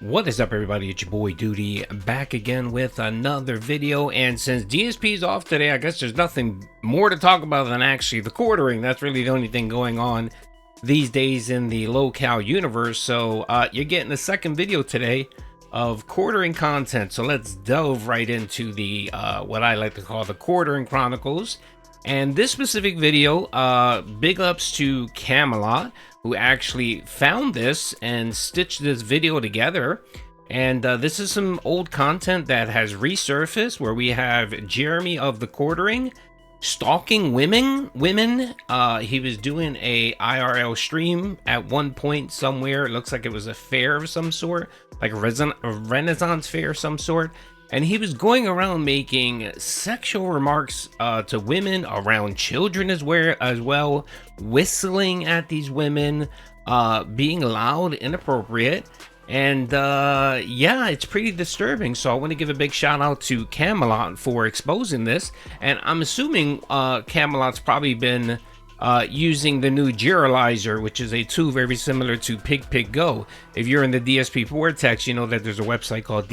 What is up, everybody? It's your boy Doody back again with another video. And since DSP is off today, I guess there's nothing more to talk about than actually the quartering. That's really the only thing going on these days in the low-cal universe. So you're getting the second video today of quartering content. So let's delve right into the what I like to call the quartering chronicles. And this specific video, big ups to Camelot, who actually found this and stitched this video together. And this is some old content that has resurfaced, where we have Jeremy of the Quartering stalking women. He was doing a IRL stream at one point somewhere. It looks like it was a fair of some sort, like a Renaissance fair of some sort. And he was going around making sexual remarks to women, around children as well, whistling at these women, being loud, inappropriate. And yeah, it's pretty disturbing. So I want to give a big shout out to Camelot for exposing this. And I'm assuming Camelot's probably been using the new Geralizer, which is a tool very similar to Pig Go. If you're in the DSP Vortex, you know that there's a website called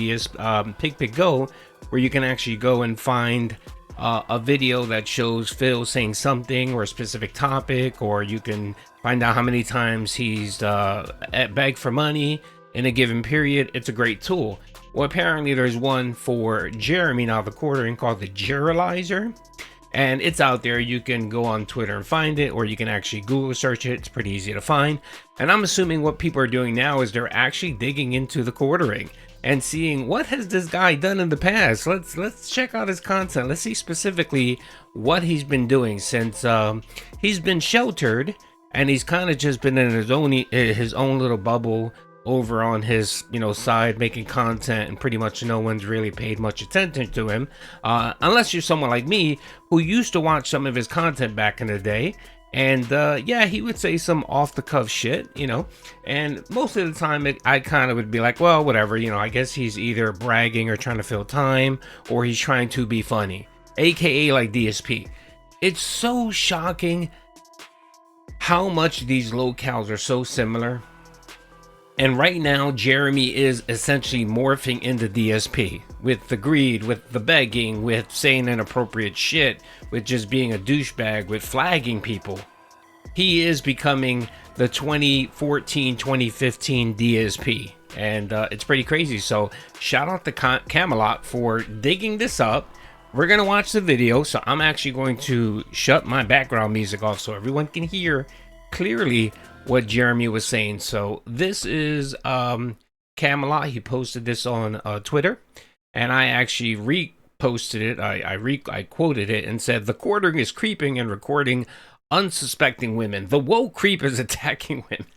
Pig Go, where you can actually go and find a video that shows Phil saying something or a specific topic, or you can find out how many times he's begged for money in a given period. It's a great tool. Well, apparently there's one for Jeremy now, the Quartering, called the Geralizer. And it's out there. You can go on Twitter and find it, or you can actually Google search it. It's pretty easy to find. And I'm assuming what people are doing now is they're actually digging into the quartering and seeing what has this guy done in the past. Let's check out his content. Let's see specifically what he's been doing since he's been sheltered, and he's kind of just been in his own little bubble over on his side, making content, and pretty much no one's really paid much attention to him, unless you're someone like me who used to watch some of his content back in the day. And yeah, he would say some off-the-cuff shit, and most of the time I kind of would be like, well, whatever, I guess he's either bragging or trying to fill time, or he's trying to be funny, aka like DSP. It's so shocking how much these locales are so similar. And right now, Jeremy is essentially morphing into DSP with the greed, with the begging, with saying inappropriate shit, with just being a douchebag, with flagging people. He is becoming the 2014, 2015 DSP. And it's pretty crazy. So shout out to Camelot for digging this up. We're going to watch the video. So I'm actually going to shut my background music off so everyone can hear clearly what Jeremy was saying. So this is Camelot. He posted this on Twitter, and I actually reposted it. I quoted it and said, "The quartering is creeping and recording unsuspecting women. The woke creep is attacking women."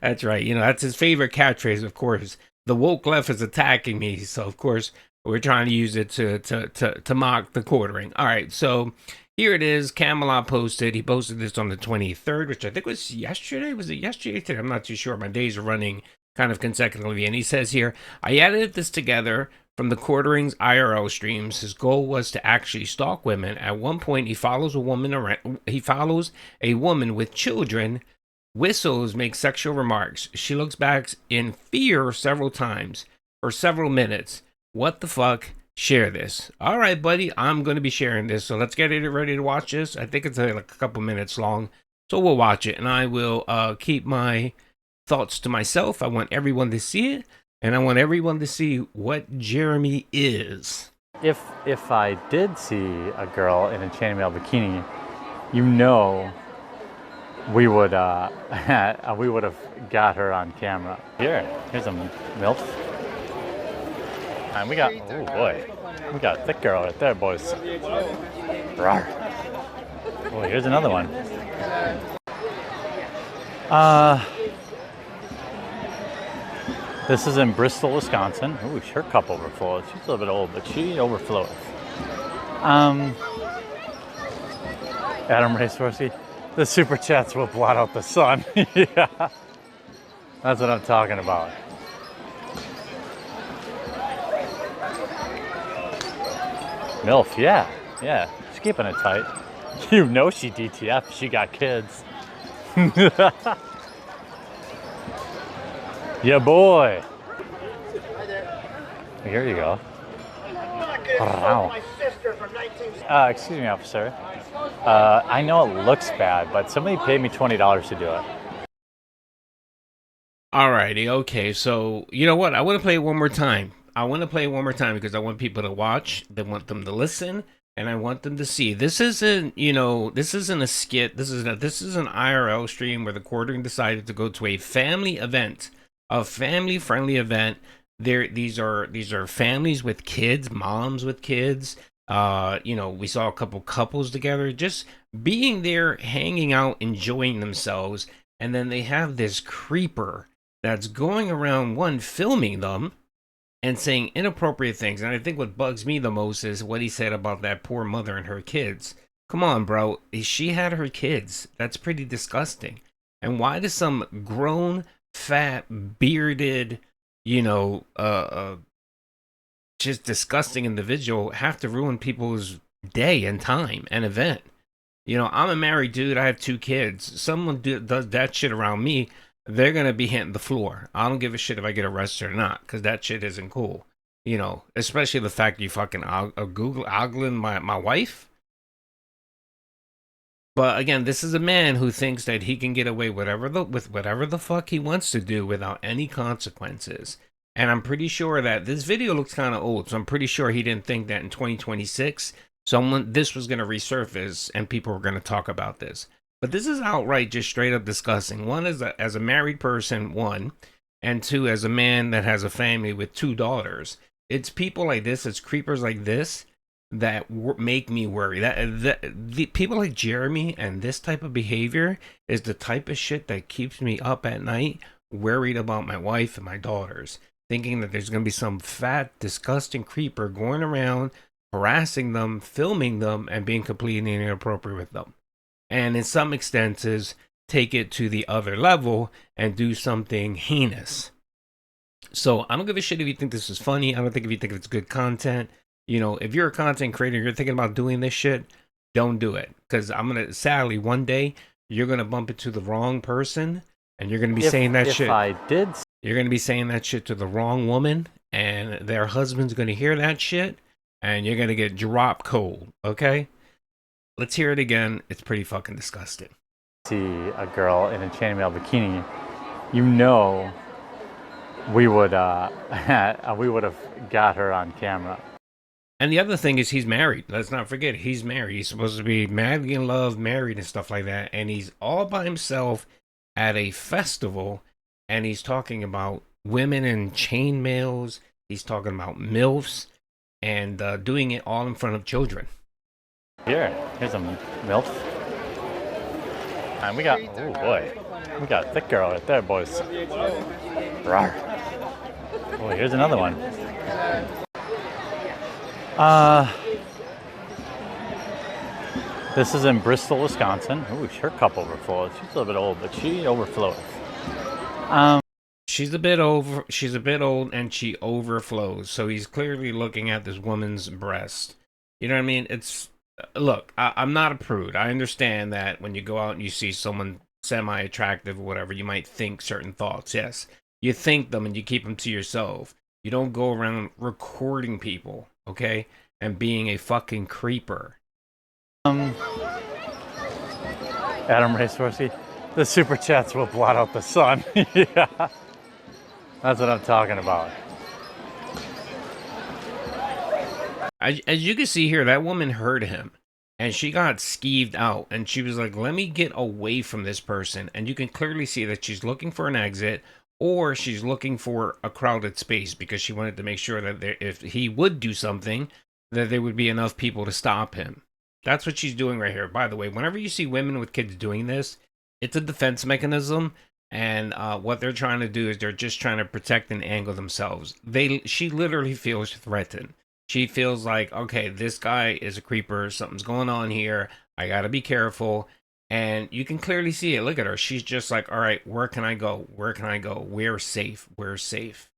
That's right. That's his favorite catchphrase, of course. The woke left is attacking me. So of course we're trying to use it to mock the quartering. All right. So here it is. Camelot posted. He posted this on the 23rd, which I think was yesterday. Was it yesterday? Today? I'm not too sure. My days are running kind of consecutively. And he says here, "I edited this together from the Quartering's IRL streams. His goal was to actually stalk women. At one point, he follows a woman around. He follows a woman with children, whistles, makes sexual remarks. She looks back in fear several times for several minutes. What the fuck? Share this." All right, buddy, I'm going to be sharing this. So let's get it ready to watch this. I think it's like a couple minutes long. So we'll watch it, and I will keep my thoughts to myself. I want everyone to see it, and I want everyone to see what Jeremy is. If I did see a girl in a chainmail bikini, we would have got her on camera. Here's a MILF. And we got, oh boy, we got a thick girl right there, boys. Rawr. Oh, here's another one. This is in Bristol, Wisconsin. Ooh, her cup overflows. She's a little bit old, but she overflows. Adam Racehorsey, the super chats will blot out the sun. Yeah, that's what I'm talking about. MILF, yeah, she's keeping it tight. She DTF, she got kids. Yeah, boy. Here you go. Wow. Excuse me, officer. I know it looks bad, but somebody paid me $20 to do it. Alrighty, okay. So you know what? I want to play it one more time. I want to play it one more time because I want people to watch. They want them to listen, and I want them to see. This isn't, this isn't a skit. This is an IRL stream where the quartering decided to go to a family event, a family-friendly event. These are families with kids, moms with kids. We saw a couple couples together, just being there, hanging out, enjoying themselves, and then they have this creeper that's going around one filming them and saying inappropriate things. And I think what bugs me the most is what he said about that poor mother and her kids. Come on, bro. She had her kids. That's pretty disgusting. And why does some grown, fat, bearded, just disgusting individual have to ruin people's day and time and event? I'm a married dude. I have 2 kids. Someone does that shit around me, they're going to be hitting the floor. I don't give a shit if I get arrested or not, because that shit isn't cool. Especially the fact you fucking ogling my wife. But again, this is a man who thinks that he can get away with whatever the fuck he wants to do without any consequences. And I'm pretty sure that this video looks kind of old, so I'm pretty sure he didn't think that in 2026 this was going to resurface and people were going to talk about this. But this is outright just straight up disgusting. One, as a married person, one, and two, as a man that has a family with 2 daughters. It's people like this, it's creepers like this that make me worry. The people like Jeremy and this type of behavior is the type of shit that keeps me up at night, worried about my wife and my daughters, thinking that there's going to be some fat, disgusting creeper going around harassing them, filming them, and being completely inappropriate with them. And in some extenses, take it to the other level and do something heinous. So I don't give a shit if you think this is funny. I don't think if you think it's good content. If you're a content creator, you're thinking about doing this shit, don't do it. Because sadly, one day, you're going to bump into the wrong person, and you're going to be saying that shit. You're going to be saying that shit to the wrong woman, and their husband's going to hear that shit, and you're going to get dropped cold, okay? Let's hear it again. It's pretty fucking disgusting. See a girl in a chainmail bikini, we would have got her on camera. And the other thing is he's married. Let's not forget, he's married. He's supposed to be madly in love, married and stuff like that. And he's all by himself at a festival, and he's talking about women in chainmails. He's talking about MILFs, and doing it all in front of children. Here's a MILF. And we got a thick girl right there, boys. Rawr. Oh, here's another one. This is in Bristol, Wisconsin. Ooh, her cup overflows. She's a little bit old, but she overflows. She's a bit old, and she overflows. So he's clearly looking at this woman's breast. You know what I mean? Look, I'm not a prude. I understand that when you go out and you see someone semi-attractive or whatever, you might think certain thoughts. Yes, you think them and you keep them to yourself. You don't go around recording people, okay? And being a fucking creeper. Adam Racehorsey, the super chats will blot out the sun. Yeah, that's what I'm talking about. As you can see here, that woman heard him, and she got skeeved out, and she was like, let me get away from this person. And you can clearly see that she's looking for an exit, or she's looking for a crowded space, because she wanted to make sure that if he would do something, that there would be enough people to stop him. That's what she's doing right here. By the way, whenever you see women with kids doing this, it's a defense mechanism, and what they're trying to do is they're just trying to protect and angle themselves. She literally feels threatened. She feels like, okay, this guy is a creeper. Something's going on here. I got to be careful. And you can clearly see it. Look at her. She's just like, all right, where can I go? Where can I go? We're safe. We're safe.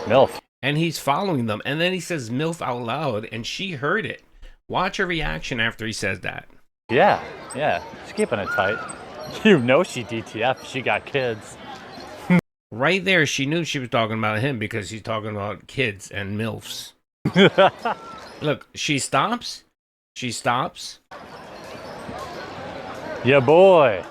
MILF. And he's following them. And then he says MILF out loud, and she heard it. Watch her reaction after he says that. Yeah. She's keeping it tight. She DTF. She got kids. Right there, she knew she was talking about him because he's talking about kids and MILFs. Look, she stops. She stops. Yeah, boy.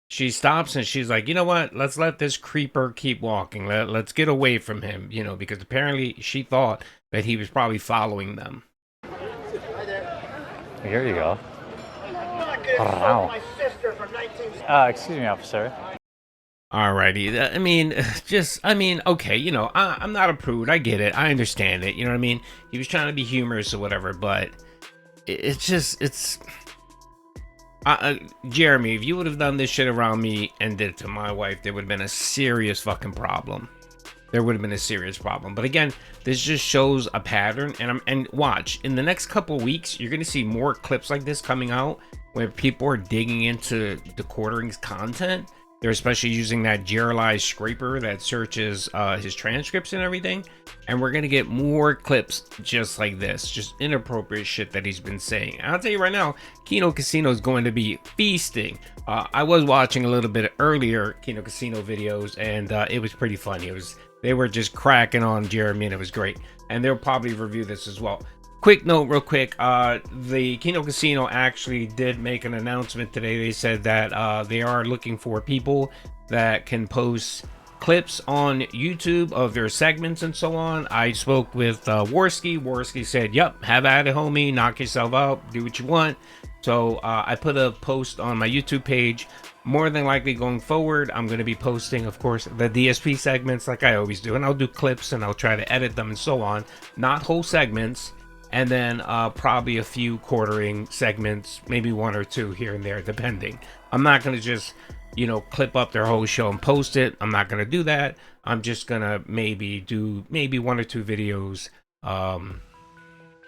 She stops and she's like, you know what? Let's let this creeper keep walking. Let's get away from him, you know, because apparently she thought that he was probably following them. Here you go. Wow. Excuse me, officer. Alrighty. I mean, okay, you know, I'm not a prude. I get it. I understand it. You know what I mean? He was trying to be humorous or whatever, but it's Jeremy, if you would have done this shit around me and did it to my wife, there would have been a serious fucking problem. There would have been a serious problem. But again, this just shows a pattern, and watch, in the next couple weeks, you're gonna see more clips like this coming out where people are digging into the quartering's content. They're especially using that GRLI scraper that searches his transcripts and everything. And we're going to get more clips just like this. Just inappropriate shit that he's been saying. And I'll tell you right now, Kino Casino is going to be feasting. I was watching a little bit earlier Kino Casino videos, and it was pretty funny. They were just cracking on Jeremy, and it was great. And they'll probably review this as well. Quick note, real quick, the Kino Casino actually did make an announcement today. They said that they are looking for people that can post clips on YouTube of their segments and so on. I spoke with Worski. Worski said, yep, have at it, homie, knock yourself out, do what you want. So I put a post on my YouTube page. More than likely going forward, I'm going to be posting, of course, the DSP segments like I always do. And I'll do clips and I'll try to edit them and so on. Not whole segments. And then probably a few quartering segments, maybe one or two here and there, depending. I'm not going to just, you know, clip up their whole show and post it. I'm not going to do that. I'm just going to maybe do one or two videos,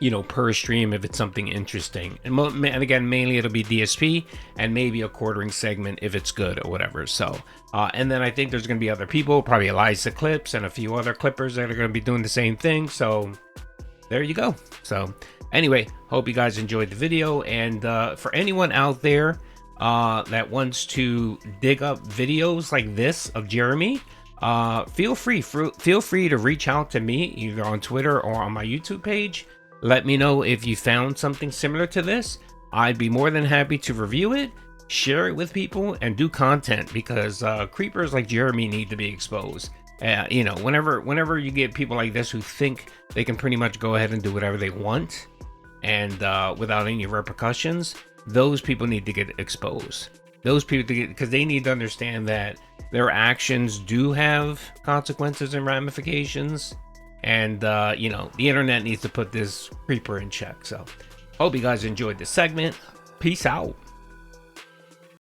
you know, per stream if it's something interesting. And again, mainly it'll be DSP and maybe a quartering segment if it's good or whatever. So, and then I think there's going to be other people, probably Eliza Clips and a few other clippers that are going to be doing the same thing. So there you go. So anyway, hope you guys enjoyed the video, and for anyone out there that wants to dig up videos like this of Jeremy, feel free to reach out to me either on Twitter or on my YouTube page. Let me know if you found something similar to this. I'd be more than happy to review it, share it with people, and do content, because creepers like Jeremy need to be exposed. You know, whenever you get people like this who think they can pretty much go ahead and do whatever they want and without any repercussions, those people need to get exposed. Those people, because they need to understand that their actions do have consequences and ramifications. And, you know, the internet needs to put this creeper in check. So, hope you guys enjoyed this segment. Peace out.